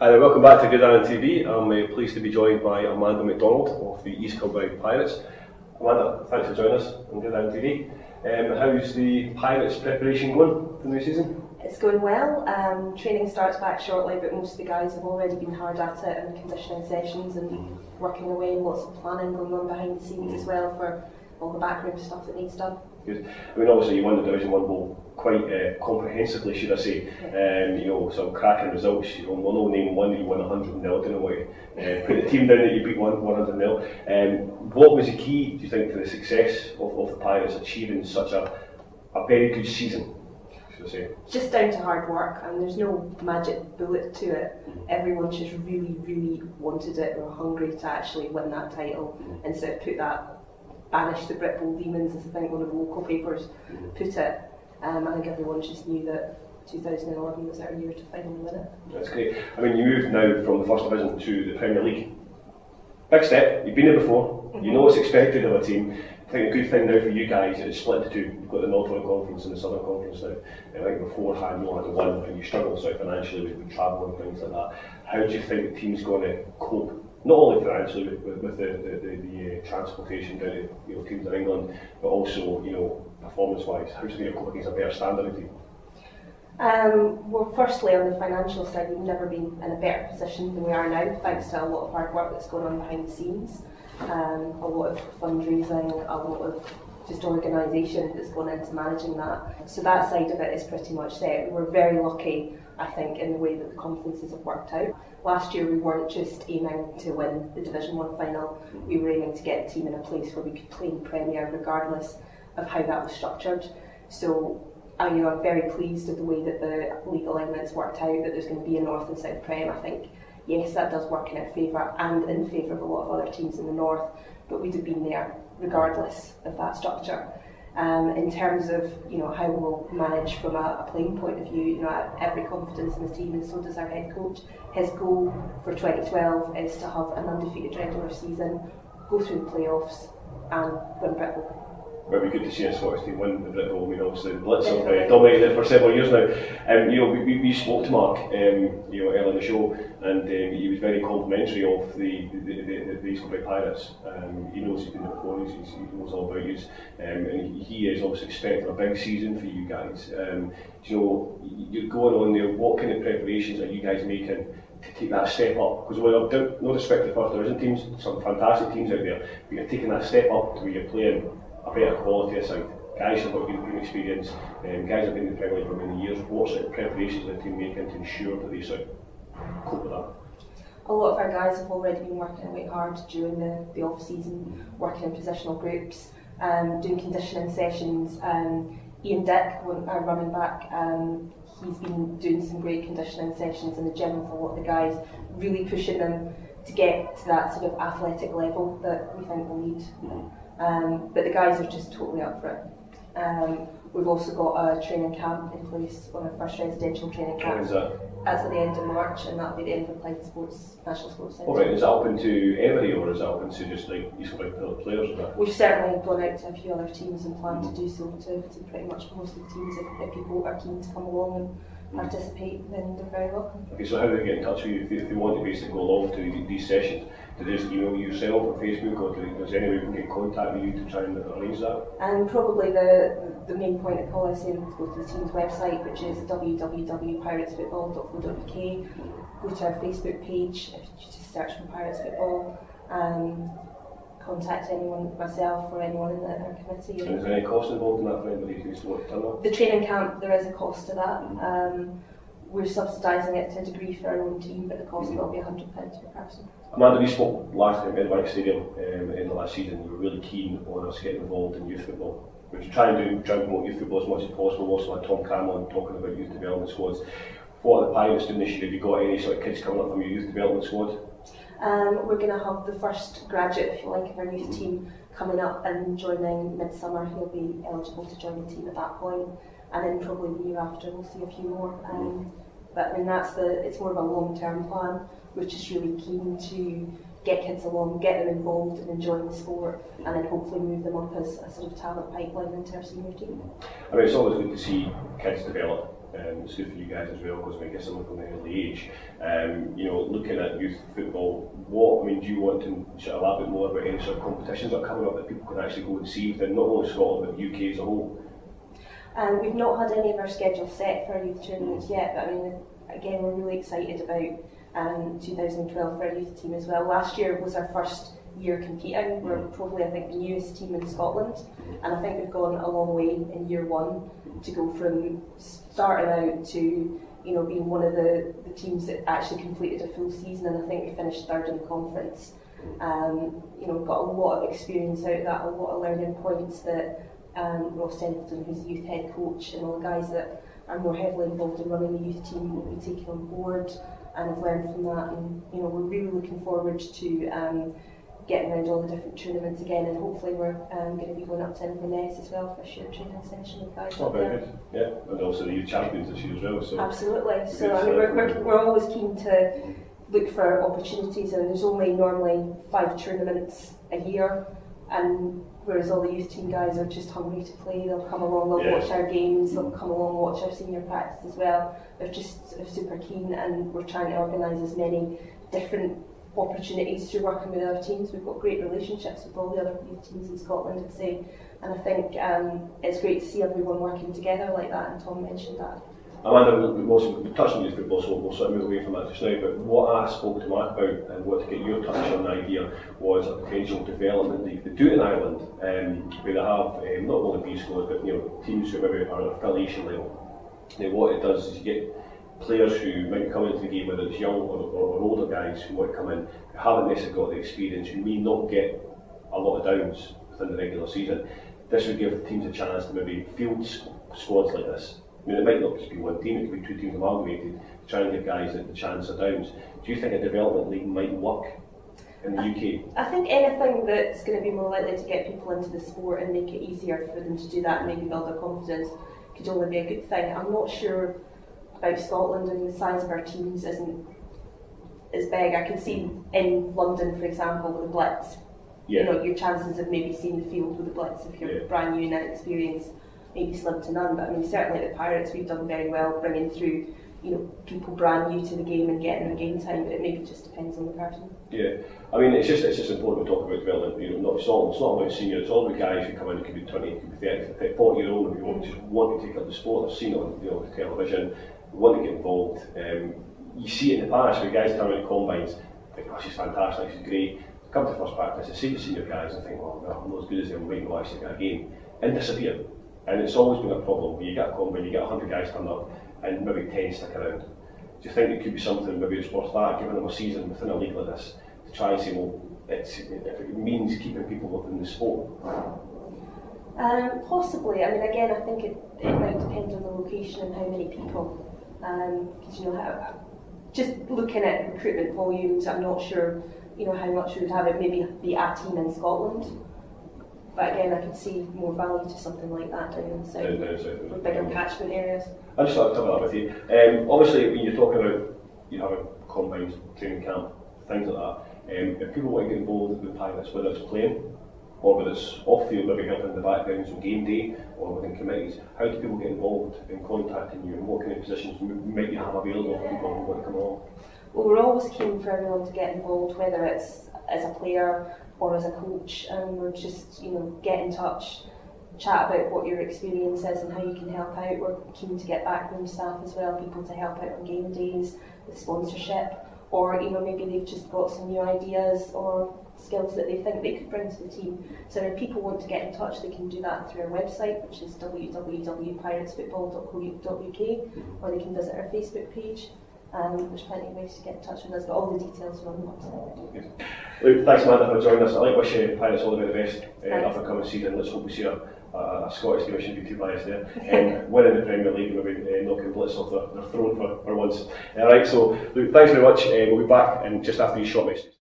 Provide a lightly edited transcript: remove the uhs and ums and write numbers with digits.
Hi, welcome back to Gridiron TV. I'm pleased to be joined by McDonald of the East Kilbride Pirates. Amanda, thanks for joining us on Gridiron TV. How's the Pirates preparation going for the new season? It's going well. Training starts back shortly, but most of the guys have already been hard at it in conditioning sessions and working away, and lots of planning going on behind the scenes as well for all the backroom stuff that needs done. Good. I mean, obviously you won the Division 1 Bowl quite comprehensively, should I say. You know, some cracking results. You know, we'll not name one that you won 100-0. I don't know what you put the team down that you beat 100-0. What was the key, do you think, to the success of the Pirates achieving such a very good season? Just down to hard work, and there's no magic bullet to it. Everyone just really wanted it. They were hungry to actually win that title and sort of banish the Brit Bowl demons, as I think one of the local papers put it. I think everyone just knew that 2011 was our year to finally win it. That's great. I mean, you moved now from the First Division to the Premier League. Big step. You've been there before. You know what's expected of a team. I think a good thing now for you guys is it's split into two. You've got the Northern Conference and the Southern Conference now. I think beforehand you only had one, and you struggled sort of financially with travel and things like that. How do you think the team's going to cope? Not only financially with the transportation down to teams in England, but also performance-wise. How do you think you'll cope against a better standard team? Well, firstly, on the financial side, we've never been in a better position than we are now, thanks to a lot of hard work that's going on behind the scenes. A lot of fundraising, a lot of just organisation that's gone into managing that. So that side of it is pretty much set. We're very lucky, I think, in the way that the conferences have worked out. Last year we weren't just aiming to win the Division 1 final, we were aiming to get the team in a place where we could play in Premier regardless of how that was structured. So I'm very pleased with the way that the league alignment's worked out, that there's going to be a North and South Prem. I think, yes, that does work in our favour and in favour of a lot of other teams in the North, but we'd have been there regardless of that structure. In terms of how we'll manage from a playing point of view, I have every confidence in the team, and so does our head coach. His goal for 2012 is to have an undefeated regular season, go through the playoffs and win Brit Bowl. Well, it'd be good to see a Scottish team win the Brit Bowl. I mean, obviously the Blitz have dominated it for several years now. We spoke to Mark earlier in the show, and he was very complimentary of the East Kilbride Pirates. He knows he's been there before, he knows all about you, and he is obviously expecting a big season for you guys. You're going on there, what kind of preparations are you guys making to take that step up? Because no respect to the First Division teams, some fantastic teams out there, but you're taking that step up to where you're playing a better quality aside. Guys have got European experience, guys have been in the Premier League for many years. What sort of preparations are the team making to ensure that they sort of cope with that? A lot of our guys have already been working away hard during the off-season, working in positional groups, doing conditioning sessions. Ian Dick, our running back, he's been doing some great conditioning sessions in the gym with a lot of the guys, really pushing them to get to that sort of athletic level that we think we'll need. But the guys are just totally up for it. We've also got a training camp in place, on our first residential training camp. When is that? That's at the end of March, and that'll be the end of Applied Sports, National Sports Centre. Alright, is that open to everybody, or is that open to just like East Kilbride players? Or that? We've certainly gone out to a few other teams and plan to do so to pretty much most of the teams. If people are keen to come along and participate, then they're very welcome. Okay, so how do they get in touch with you if they want to basically go along to these sessions? Do they just email you yourself or Facebook, or is there any way we can get in contact with you to try and arrange that? And probably the main point of call, I say, is go to the team's website, which is www.piratesfootball.co.uk. Go to our Facebook page, if you just search for Pirates Football, and contact anyone, myself or anyone in our committee. And is there any cost involved in that for anybody who's to want to turn up? The training camp, there is a cost to that. We're subsidising it to a degree for our own team, but the cost will be £100 per person. Amanda, we spoke last time in the Stadium in the last season. You were really keen on us getting involved in youth football, which we try and promote youth football as much as possible. We also had Tom Cramb on talking about youth development squads. What are the Pirates doing this year? Have you got any sort of kids coming up from your youth development squad? We're going to have the first graduate, if you like, of our youth team coming up and joining midsummer. He'll be eligible to join the team at that point, and then probably the year after we'll see a few more. But I mean, it's more of a long-term plan. We're just really keen to get kids along, get them involved and enjoying the sport, and then hopefully move them up as a sort of talent pipeline into our senior team. I mean, it's always good to see kids develop. It's good for you guys as well because we get someone from an early age. You know, looking at youth football, I mean, do you want to sort of elaborate more about any sort of competitions that are coming up that people can actually go and see within not only Scotland but the UK as a whole? We've not had any of our schedule set for our youth tournaments yet, but I mean, again, we're really excited about 2012 for our youth team as well. Last year was our first year competing. We're probably, I think, the newest team in Scotland, and I think we've gone a long way in year one to go from starting out to, you know, being one of the teams that actually completed a full season, and I think we finished third in the conference. You know, we've got a lot of experience out of that, a lot of learning points that Ross Templeton, who's the youth head coach, and all the guys that are more heavily involved in running the youth team will be taken on board, and I've learned from that. And you know, we're really looking forward to getting around all the different tournaments again, and hopefully we're going to be going up to Inverness as well for a shared training session with guys. Oh, very good. Yeah, and also the youth champions this year as well. So absolutely. So I mean, we're always keen to look for opportunities, and there's only normally 5 tournaments a year, and whereas all the youth team guys are just hungry to play, they'll come along, they'll watch our games, they'll come along, watch our senior practice as well. They're just sort of super keen, and we're trying to organise as many different opportunities through working with other teams. We've got great relationships with all the other youth teams in Scotland, I'd say, and I think it's great to see everyone working together like that, and Tom mentioned that. Amanda, we touched on youth football, so we'll sort of move away from that just now, but what I spoke to Mark about and what to get your touch on the idea was a potential development league. They do it in Ireland, where they have not only B squads, but you know, teams who maybe are at affiliation level. Now what it does is you get players who might come into the game, whether it's young or older guys who want to come in, who haven't necessarily got the experience, who may not get a lot of downs within the regular season. This would give teams a chance to maybe field squads like this. I mean, it might not just be one team, it could be 2 teams amalgamated to try and give guys the chance of downs. Do you think a development league might work in the UK? I think anything that's going to be more likely to get people into the sport and make it easier for them to do that and maybe build their confidence could only be a good thing. I'm not sure about Scotland, and the size of our teams isn't as big. I can see in London, for example, with the Blitz, you know, your chances of maybe seeing the field with the Blitz if you're brand new and inexperienced maybe slim to none. But I mean, certainly at the Pirates we've done very well bringing through, you know, people brand new to the game and getting their game time, but it maybe just depends on the person. Yeah, I mean, it's just important to talk about development. You know, it's not about senior, it's all the guys who come in, it could be 20, it could be 30, 40 year old who want to take up the sport. I've seen it on, you know, television, want to get involved. You see it in the past where guys come into combines, think, oh, she's fantastic, she's great. Come to first practice, I see the senior guys and think, well, I'm not as good as them, we might not actually get a game, and disappear. And it's always been a problem where you get a combine, you get 100 guys turn up, and maybe 10 stick around. Do you think it could be something, maybe it's worth that, giving them a season within a league like this, to try and say, well, if it means keeping people within the sport? Possibly. I mean, again, I think it might depend on the location and how many people. Because you know, just looking at recruitment volumes, I'm not sure, you know, how much we would have it maybe be a team in Scotland. But again, I could see more value to something like that down in the south, with bigger catchment areas. I just thought I'd cover that with you. Obviously, when you're talking about you have a combines, training camp, things like that, if people want to get involved with Pirates, whether it's playing or whether it's off field, maybe helping in the background, so game day or within committees, how do people get involved in contacting you, and what kind of positions might you have available for people who want to come along? Well, we're always keen for everyone to get involved, whether it's as a player or as a coach, and we're just, you know, get in touch, chat about what your experience is and how you can help out. We're keen to get backroom staff as well, people to help out on game days with sponsorship, or you know, maybe they've just got some new ideas or skills that they think they could bring to the team. So if people want to get in touch, they can do that through our website, which is www.piratesfootball.co.uk, or they can visit our Facebook page. There's plenty of ways to get in touch with us, but all the details are on the website. Luke, thanks Amanda for joining us. I'd like to wish Pirates all the very best up and coming season. Let's hope we see a Scottish team. I shouldn't be too biased there. Winning the Premier League and maybe knocking Blitz off their throne for once. Alright, so Luke, thanks very much. We'll be back in just after these short messages.